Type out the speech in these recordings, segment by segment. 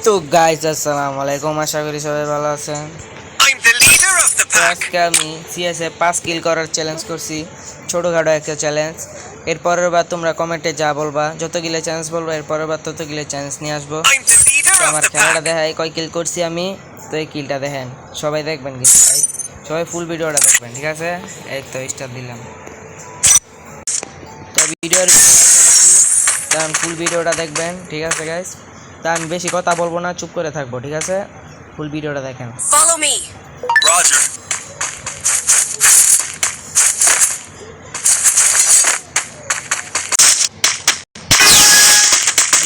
তো গাইস আসসালামু আলাইকুম, আশা করি সবাই ভালো আছেন। আজকে আমি সিএসএ 5 কিল করার চ্যালেঞ্জ করছি, ছোটোখাটো একটা চ্যালেঞ্জ। এরপরের বার তোমরা কমেন্টে যা বলবা, যত গিলে চ্যালেঞ্জ বলবো এরপরের বার তত গিলে চ্যালেঞ্জ নিয়ে আসবো। আমার খেলাটা দেখাই কয় কিল করছি আমি, তো এই কিলটা দেখেন সবাই দেখবেন কিন্তু ভাই, সবাই ফুল ভিডিওটা দেখবেন, ঠিক আছে? এই তো স্টার দিলাম, তো ভিডিওর কারণ ফুল ভিডিওটা দেখবেন, ঠিক আছে গাইস? তা আমি বেশি কথা বলবো না, চুপ করে থাকবো, ঠিক আছে? ফুল ভিডিওটা দেখেন। Follow me. Roger.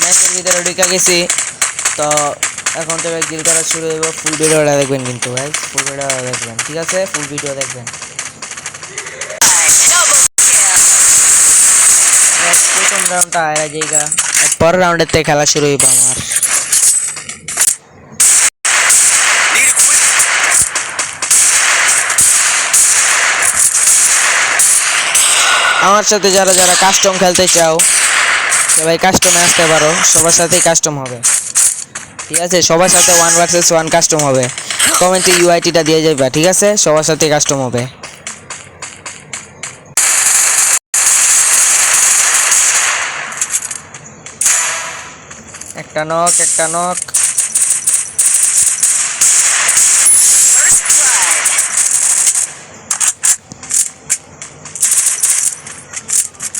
ম্যাচের ভিতরে ঢুকে গেছি, তো এখন থেকে কিল করা শুরু হইব। ফুল ভিডিওটা দেখবেন কিন্তু গাইস, ফুল ভিডিওটা দেখবেন, ঠিক আছে? ফুল ভিডিও দেখবেন। প্রথম রাউন্ডটা হারা জায়গা, পরের রাউন্ডের থেকে খেলা শুরু হইব আমার। আমার সাথে যারা যারা কাস্টম খেলতে চাও সবাই কাস্টমে আসতে পারো, সবার সাথেই কাস্টম হবে, ঠিক আছে? সবার সাথে 1 vs 1 কাস্টম হবে। কমেন্টে ইউআইটিটা দিয়ে যাবে, ঠিক আছে? সবার সাথে কাস্টম হবে। একটা নক, একটা নক।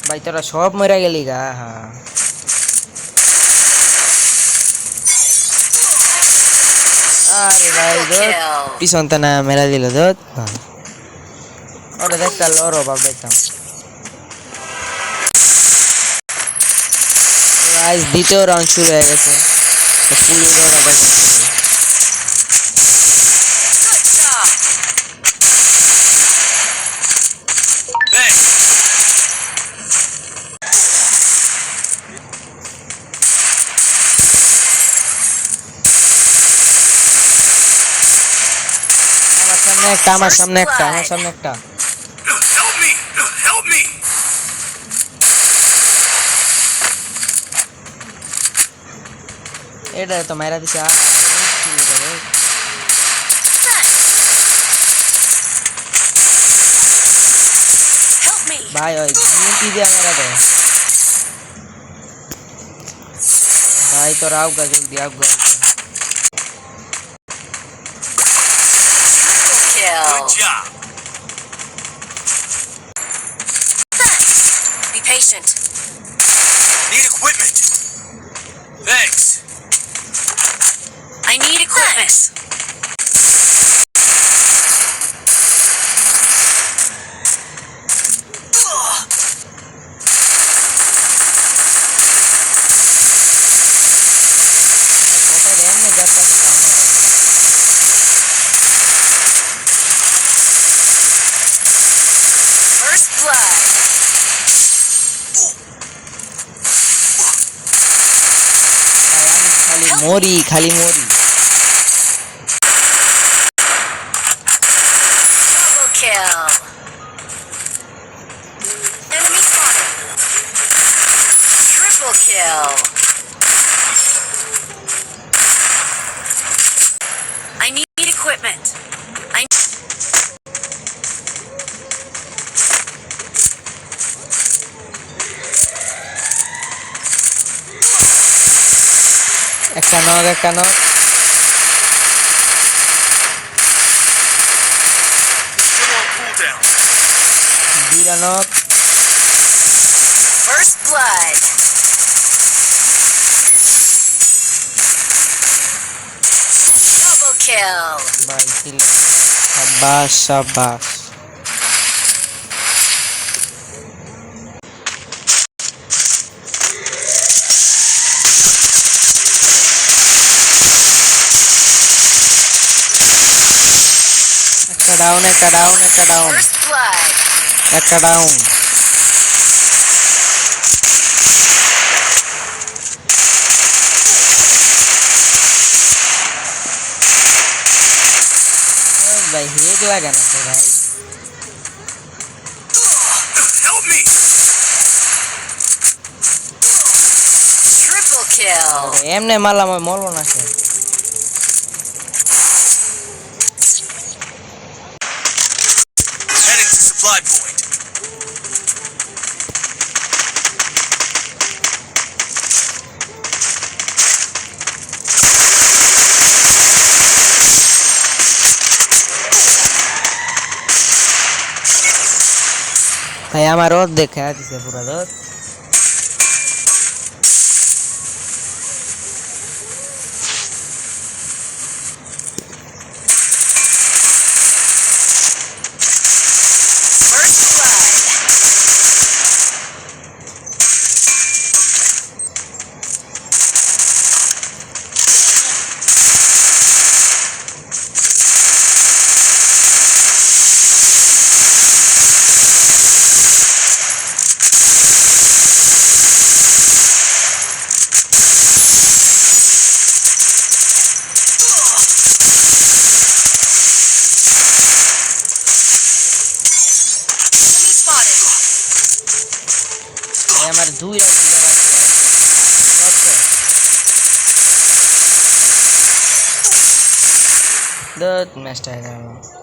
ভাই তোরা সব মরে গেলি গা। আরে ভাই পিছনটা না মেরা দিল দোত, ওটা দেখতে লড়ো বাপ দেখতাম। আজ দ্বিতীয় রাউন্ড শুরু হয়ে গেছে, ফুল ভিডিওটা দেখেন। আমার সামনে একটা Help me! Help me! এটা তো মাইরা দিছে। Help me. ভাই ওই কি দিয়ে মেরা দেয় ভাই, তোর আউগা জলদি আউগা। Kill. Good job. Be patient. Need equipment. Thanks. I need equipment. First blood. খালি মরি। Double kill. Enemy spotted. Triple kill. I need equipment. একটা নক, একটা নক। Still on cooldown. দুইটা knock. First blood. Double kill. ভাই কিল, শাবাশ শাবাশ। একটা down, একটা down, একটা down, First blood. একটা ডাউন। ভাই হেড লাগে না তো ভাই। Help me! Triple kill. এমনি মারলাম, মরলো না সে। supply point. ভাই আমার অর্ধেক খেয়া দিছে পুরা দোস্ত। First blood. Enemy spotted. ভাই আমার 2 রাউন্ড দিলে বাকি দোস্ত ম্যাচটা হেরে গেল।